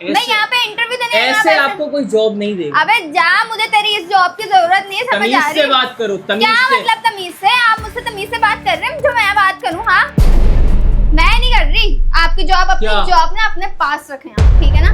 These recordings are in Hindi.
मैं यहाँ पे इंटरव्यू देने आई हूँ, ऐसे आप आपको कोई जॉब नहीं देगा। अबे जा, मुझे तेरी इस जॉब की जरूरत नहीं है, समझ तमीज आ रही से है? बात करो, तमीज क्या से। मतलब तमीज से? आप मुझसे तमीज से बात कर रहे हैं जो मैं बात करूँ? हाँ, मैं नहीं कर रही। आपकी जॉब अपनी क्या? जॉब ना अपने पास रखें आप, ठीक है ना?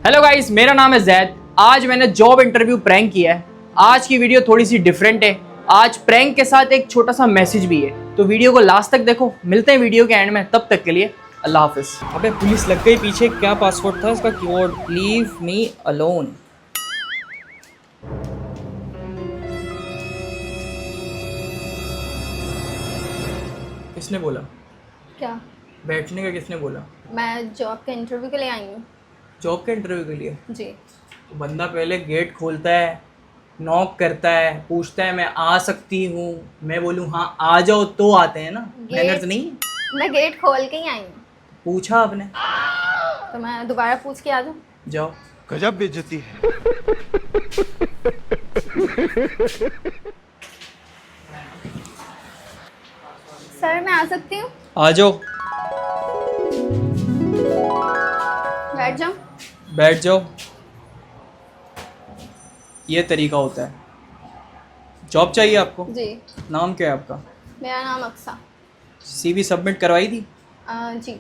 हेलो गाइस, मेरा नाम है जैद। आज मैंने जॉब इंटरव्यू प्रैंक किया है। आज की वीडियो थोड़ी सी डिफरेंट है। आज प्रैंक के साथ एक छोटा सा मैसेज भी है, तो वीडियो को लास्ट तक देखो। मिलते हैं वीडियो के एंड में, तब तक के लिए अल्लाह हाफिज। अबे पुलिस लग गई पीछे। क्या पासवर्ड था इसका? Keyword leave me alone. किसने बोला? क्या? बैठने का किसने बोला? मैं जॉब के इंटरव्यू के लिए आई हूँ। जॉब के इंटरव्यू के लिए? जी। तो बंदा पहले गेट खोलता है, नॉक करता है, पूछता है मैं आ सकती हूँ। मैं बोलूँ हाँ आ जाओ तो आते हैं ना। मैनर्स नहीं? मैं गेट खोल के ही आई हूँ, पूछा आपने तो मैं दोबारा पूछ के आ जाऊँ? जाओ। गजब बेइज्जती है। सर मैं आ सकती हूँ? आ जाओ। बैठ जाऊँ? बैठ जाओ। ये तरीका होता है। जॉब चाहिए आपको? जी। नाम क्या है आपका? मेरा नाम अक्सा। सीवी सबमिट करवाई थी? जी।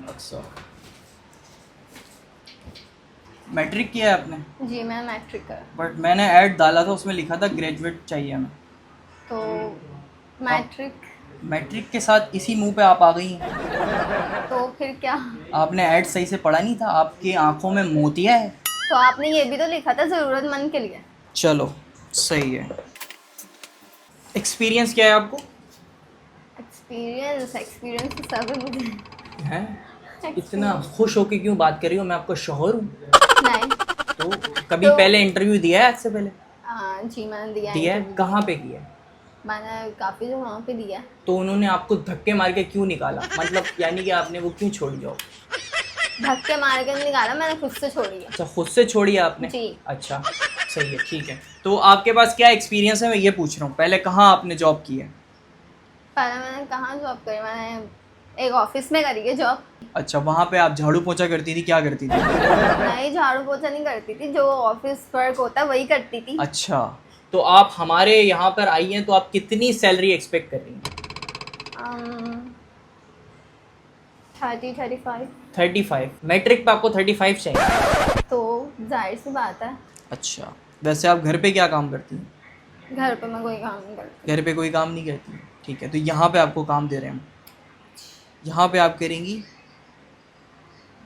अच्छा। मैट्रिक किया है आपने? जी मैं मैट्रिक कर, बट मैंने ऐड डाला था, उसमें लिखा था ग्रेजुएट चाहिए हमें। तो मैट्रिक, मैट्रिक के साथ इसी मुंह पे आप आ गई हैं। तो फिर क्या? आपने ऐड सही से पढ़ा नहीं था। आपकी आंखों में मोतिया है। तो आपने ये भी तो लिखा था जरूरतमंद के लिए। चलो सही है। एक्सपीरियंस क्या है आपको? एक्सपीरियंस तो सब है मुझे। हैं? इतना खुश होके क्यों बात कर रही हो? मैं आपका शौहर हूँ। नहीं। तो कभी तो- पहले इंटरव्यू दिया है आज से पहले? जी मैंने दिया दिया है? interview। कहाँ पे किया है? मैंने काफ़ी जगहों पे दिया। तो उन्होंने आपको धक्के मार के क्यों निकाला? मतलब यानी कि आपने वो क्यों छोड़ी जॉब? धक्के मार के नहीं निकाला, मैंने खुद से छोड़ी है। अच्छा, खुद से छोड़ी है आपने? जी। अच्छा सही है, ठीक है। तो आपके पास क्या एक्सपीरियंस है, मैं ये पूछ रहा हूँ। पहले कहाँ आपने जॉब की है? पहले मैंने कहाँ जॉब करी? मैंने एक ऑफिस में करी है जॉब। अच्छा, वहाँ पे आप झाड़ू पोछा करती थी? क्या करती थी? नहीं, झाड़ू पोछा नहीं करती थी, जो ऑफिस वर्क होता है वही करती थी। अच्छा, तो आप हमारे यहाँ पर आई हैं, तो आप कितनी सैलरी एक्सपेक्ट कर रही हैं? 35। 35? मैट्रिक पे आपको 35 चाहिए? तो जाहिर सी बात है। अच्छा, वैसे आप घर पे क्या काम करती हैं? घर पे मैं कोई काम नहीं करती। घर पे कोई काम नहीं करती? ठीक है, तो यहाँ पे आपको काम दे रहे हैं हम। यहाँ पे आप करेंगी,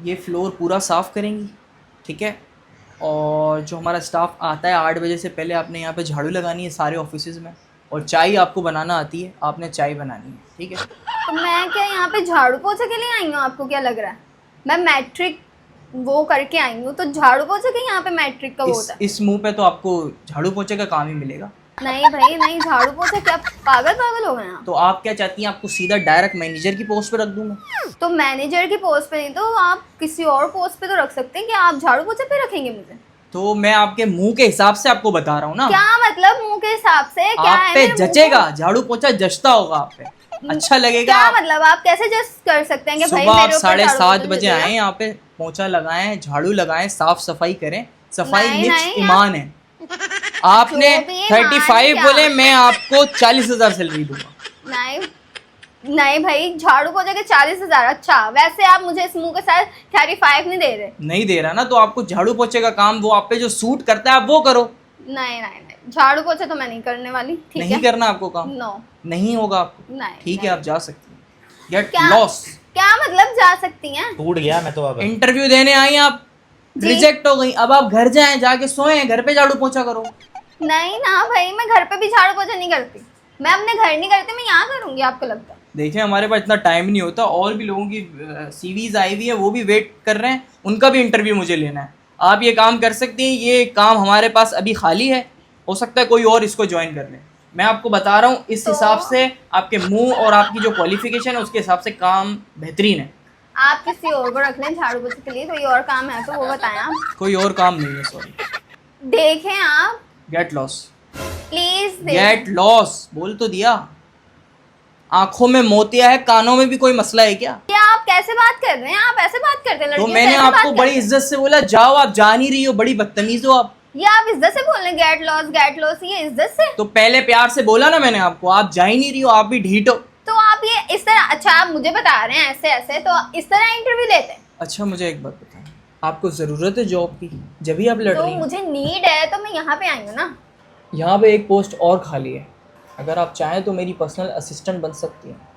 ये फ्लोर पूरा साफ़ करेंगी, ठीक है? और जो हमारा स्टाफ आता है 8 बजे से पहले आपने यहाँ पे झाड़ू लगानी है सारे ऑफिसेज में। और चाय आपको बनाना आती है, आपने चाय बनानी है, ठीक है? तो मैं क्या यहाँ पे झाड़ू पोछे के लिए आई हूँ? आपको क्या लग रहा है मैं मैट्रिक वो करके आई हूँ? तो झाड़ू पोछे के यहाँ पे मैट्रिक का वो होता है? इस मुंह पे तो आपको झाड़ू पोछे का काम ही मिलेगा। नहीं भाई नहीं, झाड़ू पोछा क्या पागल हो गए आप? तो आप क्या चाहती हैं? आपको सीधा डायरेक्ट मैनेजर की पोस्ट पे रख दूँ मैं? तो मैनेजर की पोस्ट पे नहीं तो आप किसी और पोस्ट पे तो रख सकते हैं। कि आप झाड़ू पोछे पे रखेंगे मुझे? तो मैं आपके मुंह के हिसाब से आपको बता रहा हूँ ना। क्या मतलब मुंह के हिसाब से? क्या आप है पे मेरे मुंह जचेगा, झाड़ू पोछा जचता होगा आप पे, अच्छा लगेगा। क्या मतलब आप कैसे जस्ट कर सकते हैं कि भाई सुबह आप मेरे ऊपर झाड़ू 7:30 पोछा बजे जचेगा? आए, यहाँ पे पोछा लगाएं, झाड़ू लगाएं, साफ सफाई करें। सफाई नहीं, निच नहीं, ईमान है। आपने जो भी ईमान 35 क्या? बोले, मैं आपको 40,000 सैलरी दूंगा। नहीं नहीं भाई, झाड़ू पोछे के 40,000? अच्छा, वैसे आप मुझे इस मुंह के साथ 35 नहीं दे रहे। नहीं दे रहा ना, तो आपको झाड़ू पोछे का काम वो आप पे जो सूट करता है आप वो करो। नहीं, झाड़ू पोछा तो मैं नहीं करने वाली, ठीक है? नहीं करना आपको काम? नो। नहीं होगा आपको? नहीं, ठीक है, नहीं। आप जा सकती हैं। गेट क्या लॉस। क्या मतलब जा सकती हैं? टूट गया मैं तो अब। इंटरव्यू देने आई आप, जी। रिजेक्ट हो गई। अब आप घर जाएं, जाके सोएं, घर पे झाड़ू पोछा करो। नहीं ना भाई, मैं घर पे भी झाड़ू पोछा नहीं करती। मैं अपने घर नहीं करती, मैं यहाँ करूंगी, आपको लगता है? देखिए, हमारे पास इतना टाइम नहीं होता। और भी लोगों की सीवीज आई हुई है, वो भी वेट कर रहे हैं, उनका भी इंटरव्यू मुझे लेना है। आप ये काम कर सकती हैं, ये काम हमारे पास अभी खाली है, हो सकता है कोई और इसको ज्वाइन कर ले। मैं आपको बता रहा हूँ, इस तो- हिसाब से आपके मुंह और आपकी जो क्वालिफिकेशन है उसके हिसाब से काम बेहतरीन है। आप किसी और को रख लें झाड़ू पोछे के लिए, कोई और काम है तो वो बताएं आप। कोई और काम नहीं है, सॉरी। देखें आप, get lost. Please get lost बोल तो दिया। आंखों में मोतिया है, कानों में भी कोई मसला है क्या? ये आप कैसे बात कर रहे हैं? आप ऐसे बात करते हैं तो लड़कियों से, मैंने ऐसे बात आपको करते बड़ी हैं? इज्जत से बोला जाओ, आप जा नहीं रही हो, बड़ी बदतमीज हो आप। ये आप इज्जत से बोल रहे हैं गेट लॉस, ये इज्जत से? तो पहले प्यार से बोला ना मैंने आपको, आप जा ही नहीं रही हो, आप भी ढीठ हो। तो आप ये इस तरह, अच्छा आप मुझे बता रहे हैं ऐसे ऐसे, तो इस तरह इंटरव्यू लेते हैं? अच्छा मुझे एक बात बताएं, आपको जरूरत है जॉब की, जब भी आप लड़ तो रही हैं। मुझे नीड है तो मैं यहाँ पे आई हूँ ना। यहाँ पे एक पोस्ट और खाली है, अगर आप चाहें तो मेरी पर्सनल असिस्टेंट बन सकती हैं।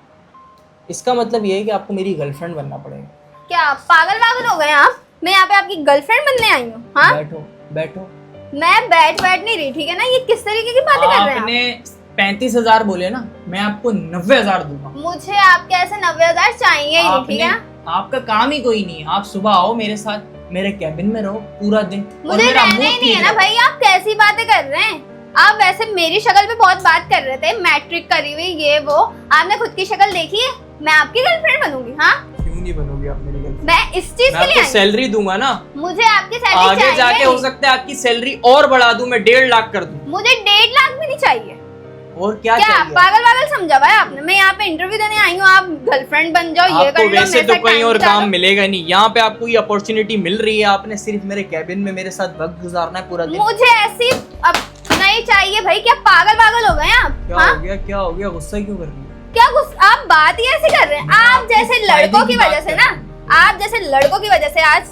इसका मतलब ये है कि आपको मेरी गर्लफ्रेंड बनना पड़ेगा। क्या पागल हो गए आप? मैं यहाँ पे आपकी गर्लफ्रेंड बनने आई हूँ? हाँ, बैठो बैठो। मैं बैठ नहीं रही, ठीक है ना? ये किस तरीके की बातें कर रहे हैं आपने 35,000 बोले ना, मैं आपको 90,000 दूंगा। मुझे आपके ऐसे 90,000 चाहिए ही नहीं, ठीक है? आपका काम ही कोई नहीं है, आप सुबह आओ मेरे साथ, मेरे कैबिन में रहो पूरा दिन, और मुझे मेरा रहना मूड ही नहीं है ठीक ना रहे। भाई। आप कैसी बातें कर रहे हैं? आप वैसे मेरी शक्ल पे बहुत बात कर रहे थे, मैट्रिक करी हुई ये वो। आपने खुद की शक्ल देखी है? मैं आपकी गर्लफ्रेंड बनूंगी? हाँ, क्यों नहीं बनोगी आप मेरी गर्लफ्रेंड? मैं इस चीज मैं के लिए आपको आई हूँ। सैलरी दूंगा ना, मुझे आपकी सैलरी आगे चाहिए जाके हो नहीं। सकता है आपकी सैलरी और बढ़ा दूं, मैं 1.5 लाख कर दूं। मुझे 1.5 लाख भी नहीं चाहिए। और क्या क्या चाहिए? पागल समझा भाई आपने? मैं यहाँ पे इंटरव्यू देने आई हूँ, आप गर्लफ्रेंड बन जाओ, ये कर आपको लो, वैसे मेरे तो साथ कहीं टाइम और बिता काम लो। मिलेगा नहीं, यहाँ पे आपको ये अपॉर्चुनिटी मिल रही है, आपने सिर्फ मेरे कैबिन में मेरे साथ वक्त गुजारना है पूरा दिन। मुझे ऐसी अब नहीं चाहिए भाई। क्या पागल हो गए हैं आप? क्या हाँ? हो गया, क्या हो गया, गुस्सा क्यों कर रही है? क्या गुस्सा? आप बात ही ऐसे कर रहे हैं? मैं आप आपको जैसे फायदे लड़कों की की बात वजह से कर ना, रहा हूँ। आप जैसे लड़कों की वजह से आज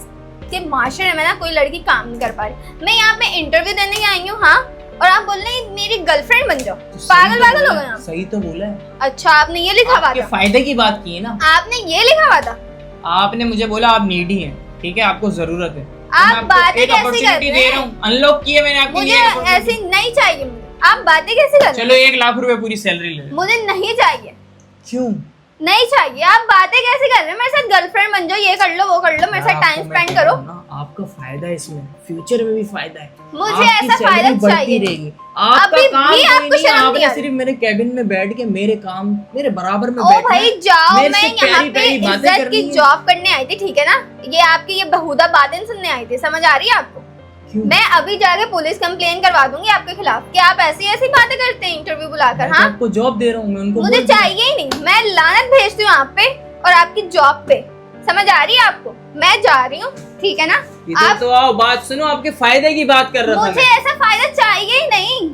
के माशरे में ना कोई लड़की काम नहीं कर पा रही। मैं यहाँ पे इंटरव्यू देने आई हूँ, हाँ, और आप बोल रहे हैं मेरी गर्लफ्रेंड बन जाओ। तो सही पागल तो हो बोला गए है, आप। सही तो बोला है। अच्छा, आपने ये लिखा हुआ आपके था? फायदे की बात की है ना, आपने ये लिखा हुआ था? आपने मुझे बोला आप नीडी हैं, ठीक है, आपको जरूरत है। आप बातें कैसे कर रहे दे रहा हैं? हूँ, अनलॉक किए मैंने आपके मुझे लिए एक opportunity। ऐसी नहीं चाहिए। मुझे आप बातें कैसे कर रहे चलो 1 लाख रुपए पूरी सैलरी ले लो। हैं? मुझे नहीं चाहिए, क्यों? नहीं चाहिए। आप बातें कैसे कर रहे हैं? मेरे साथ गर्लफ्रेंड बन जाओ, ये कर लो वो कर लो, मेरे साथ टाइम स्पेंड करो। आपका फायदा है इसमें, फ्यूचर में भी फायदा है। मुझे आपकी ऐसा सैलरी फायदा बढ़ती चाहिए। रहेगी। आपका अभी काम भी कोई आपको नहीं है, शर्म नहीं आपने आ रही? सिर्फ मेरे कैबिन में बैठ के मेरे काम मेरे बराबर में ओ बैठना भाई है। जाओ, मेरे मैं से यहाँ प्यारी पे प्यारी बातें इज्जत करनी की है। जॉब करने आई थी, ठीक है ना? ये आपकी ये बेहुदा बातें सुनने आई थी, समझ आ रही है आपको? क्यों? मैं अभी जाके पुलिस कंप्लेन करवा दूंगी आपके खिलाफ कि आप ऐसी ऐसी बातें करते हैं इंटरव्यू बुलाकर। मैं तो हाँ, आपको जॉब दे रहा हूँ, मैं उनको मुझे बोल दूंगा। चाहिए ही नहीं। मैं लानत भेजती हूँ आप पे और आपकी जॉब पे, समझ आ रही है आपको? मैं जा रही हूँ, ठीक है ना? इधर आप, तो आओ, बात सुनो, आपके फायदे की बात कर रहा था मुझे मैं। ऐसा फायदा चाहिए ही नहीं।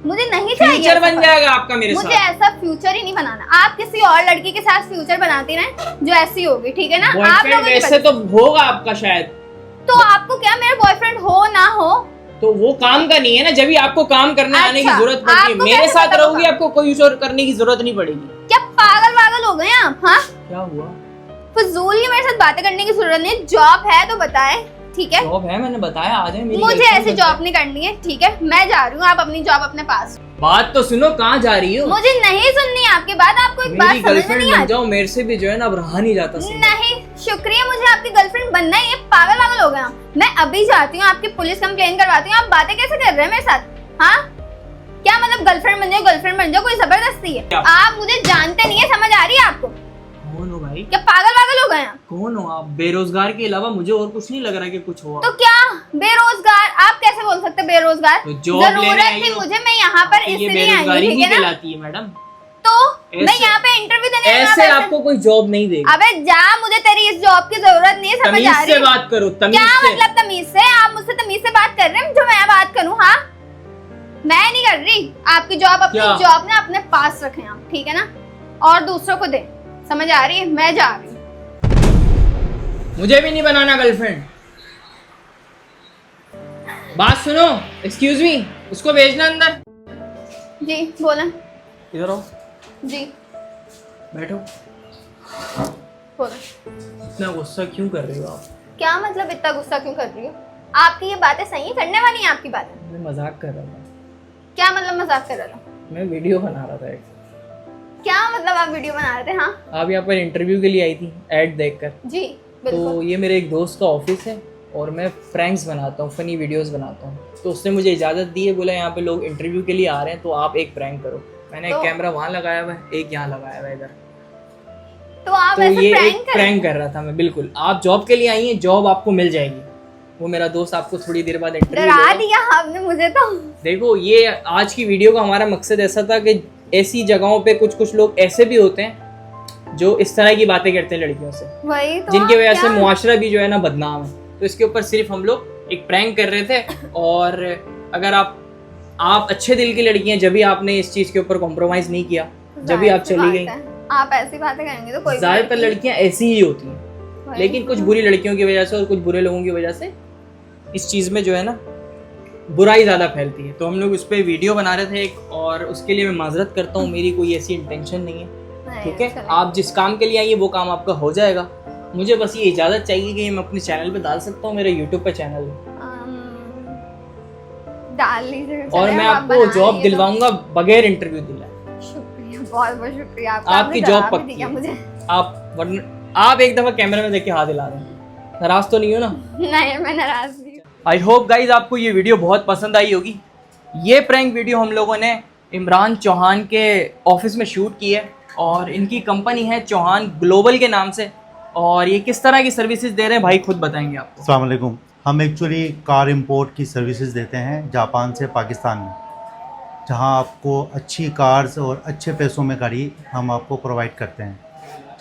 मुझे नहीं चाहिए फ्यूचर ऐसा बन फायदा। जाएगा आपका मेरे मुझे साथ। ऐसा फ्यूचर ही नहीं बनाना। आप किसी और लड़की के साथ फ्यूचर बनाती रहें जो ऐसी होगी, ठीक है ना? आप बॉयफ्रेंड लोगों की वैसे वजह तो होगा आपका शायद, से। तो आपको क्या मेरा बॉयफ्रेंड हो ना हो? तो वो काम का नहीं है ना, जब भी आपको काम करने आने की अच्छा, जरूरत पड़ती है, आपको मेरे कैसे साथ पता रहोगी, होगा? आपको कोई और करने की जरूरत नहीं पड़ेगी। क्या पागल हो गए हैं आप? हाँ, क्या हुआ? फजूल की मेरे साथ बातें करने की जरूरत नहीं। जॉब है तो बताएं, ठीक है? जॉब है, मैंने बताया आ जाए मेरी मुझे girlfriend ऐसी बनकर। जॉब नहीं करनी है, ठीक है? मैं जा रही हूँ, आप अपनी जॉब अपने पास। बात तो सुनो, कहाँ जा रही हो? मुझे नहीं सुननी है आपकी बात। आपको एक बात मेरी समझ में गर्लफ्रेंड नहीं बन आती? जाओ, मेरे से भी जो है ना अब रहा नहीं जाता सीन। नहीं, शुक्रिया, मुझे आपकी गर्लफ्रेंड बनना ही है। पागल हो गया। मैं अभी जाती हूँ, आपकी पुलिस कंप्लेन करवाती हूँ। आप बातें कैसे कर रहे हैं मेरे साथ? हाँ, क्या मतलब गर्लफ्रेंड बन जाओ कोई जबरदस्ती है? क्या? आप मुझे जानते नहीं है, समझ आ रही है आपको? कौन हो भाई? क्या पागल हो गए हैं? कौन हो आप? बेरोजगार के अलावा मुझे और कुछ नहीं लग रहा कि कुछ हो। तो क्या बेरोजगार? आप कैसे बोल सकते हैं बेरोजगार? तो जॉब लेने जरूरत आई थी हो। मुझे, मैं यहाँ पर ये इसलिए आई हूँ, बेरोजगारी ठीक नहीं है ना? कहलाती है मैडम। तो मैं ऐसे- यहाँ पे इंटरव्यू देने आई हूँ, आप ऐसे आपको कोई जॉब नहीं देगा। अबे जा, मुझे तेरी इस जॉब की जरूरत नहीं है, समझ तमीज आ रही से है? बात करो, तमीज क्या से। मतलब तमीज से? आप मुझसे तमीज से बात कर रहे हैं जो मैं बात करूं? हाँ, मैं नहीं कर रही। आपकी जॉब अपनी क्या? जॉब ना अपने पास रखें आप, ठीक है ना? और दूसरों को दे, समझ आ रही है? मैं जा रही हूँ। मुझे भी नहीं बनाना गर्लफ्रेंड। बात सुनो, एक्सक्यूज मी, उसको भेजना अंदर। जी बोला। इधर आओ, जी बैठो। बोला। इतना गुस्सा क्यों कर रहे हो आप? क्या मतलब इतना गुस्सा क्यों कर रही हो? आपकी ये बातें सही है? करने वाली हैं आपकी बातें? मैं मजाक कर रहा था। क्या मतलब मजाक कर रहा था? मैं वीडियो बना रहा था एक। क्या मतलब आप वीडियो बना रहे थे? हाँ आप यहाँ पर इंटरव्यू के लिए आई थी ऐड देखकर। जी बिल्कुल। तो ये मेरे एक दोस्त का ऑफिस है और मैं प्रैंक्स बनाता हूँ, फनी वीडियोस बनाता हूँ। तो उसने मुझे इजाज़त दी है, बोला यहाँ पे लोग इंटरव्यू के लिए आ रहे हैं तो आप एक प्रैंक करो। मैंने एक तो- कैमरा वहाँ लगाया हुआ है, एक यहाँ लगाया हुआ है इधर। तो आप तो ऐसे ये प्रैंक एक कर रहे प्रैंक कर रहा था मैं, बिल्कुल। आप जॉब के लिए आई हैं, जॉब आपको मिल जाएगी। वो मेरा दोस्त आपको थोड़ी देर बाद इंटरव्यू डरा दिया आपने मुझे तो। देखो, ये आज की वीडियो का हमारा मकसद ऐसा था कि ऐसी जगहों पे कुछ कुछ लोग ऐसे भी होते हैं जो इस तरह की बातें करते हैं लड़कियों से, वही तो जिनकी आप वजह से क्या- मुआशरा भी जो है ना बदनाम है। तो इसके ऊपर सिर्फ हम लोग एक प्रैंक कर रहे थे, और अगर आप अच्छे दिल की लड़की हैं, जब भी आपने इस चीज़ के ऊपर कॉम्प्रोमाइज़ नहीं किया, जब भी आप जाहिर सी चली बात गई। है। आप ऐसी बातें करेंगे तो कोई भी ज़्यादातर लड़की- लड़कियां ऐसी ही होती हैं, वही लेकिन तो। कुछ बुरी लड़कियों की वजह से और कुछ बुरे लोगों की वजह से इस चीज़ में जो है ना बुराई ज़्यादा फैलती है। तो हम लोग उस पर वीडियो बना रहे थे एक, और उसके लिए मैं माजरत करता हूँ, मेरी कोई ऐसी इंटेंशन नहीं है, नहीं, ठीक है। चलें। आप जिस काम के लिए आइए वो काम आपका हो जाएगा। मुझे बस ये इजाज़त चाहिए कि मैं अपने चैनल पे डाल सकता हूँ, मेरे यूट्यूब पे चैनल है, डाल लीजिए, और चलें, मैं आप आपको बना जॉब लिए तो। दिलवाऊंगा बगैर इंटरव्यू दिलाए। शुक्रिया, बहुत बहुत शुक्रिया आपका। आपकी आपने जॉब जवाब ही पक्की दिया है। मुझे। आप एक दफ़ा कैमरे में देख के हाथ हिला दें, नाराज़ तो नहीं हो ना? नहीं, मैं नाराज नहीं हूँ। आई होप गाइज आपको ये वीडियो बहुत पसंद आई होगी। ये प्रैंक वीडियो हम लोगों ने इमरान चौहान के ऑफिस में शूट की है, और इनकी कंपनी है चौहान ग्लोबल के नाम से, और ये किस तरह की सर्विसेज दे रहे हैं भाई खुद बताएंगे आपको। अस्सलाम वालेकुम। हम एक्चुअली कार इंपोर्ट की सर्विसेज देते हैं जापान से पाकिस्तान में, जहां आपको अच्छी कार्स और अच्छे पैसों में गाड़ी हम आपको प्रोवाइड करते हैं,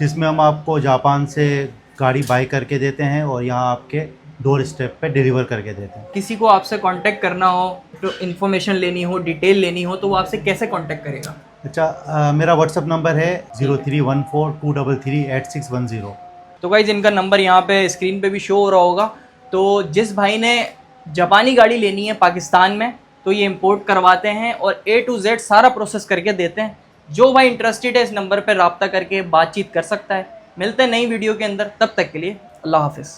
जिसमें हम आपको जापान से गाड़ी बाई करके देते हैं और यहां आपके डोर स्टेप पे डिलीवर करके देते हैं। किसी को आपसे कांटेक्ट करना हो, तो इन्फॉर्मेशन लेनी हो, डिटेल लेनी हो, तो वो आपसे कैसे कांटेक्ट करेगा? अच्छा, मेरा व्हाट्सअप नंबर है 0314233810। तो गाइज इनका नंबर यहाँ पे स्क्रीन पे भी शो हो रहा होगा। तो जिस भाई ने जापानी गाड़ी लेनी है पाकिस्तान में, तो ये इंपोर्ट करवाते हैं और A to Z सारा प्रोसेस करके देते हैं। जो भाई इंटरेस्टेड है इस नंबर पर रब्ता करके बातचीत कर सकता है। मिलते हैं नई वीडियो के अंदर, तब तक के लिए अल्लाह हाफिज़।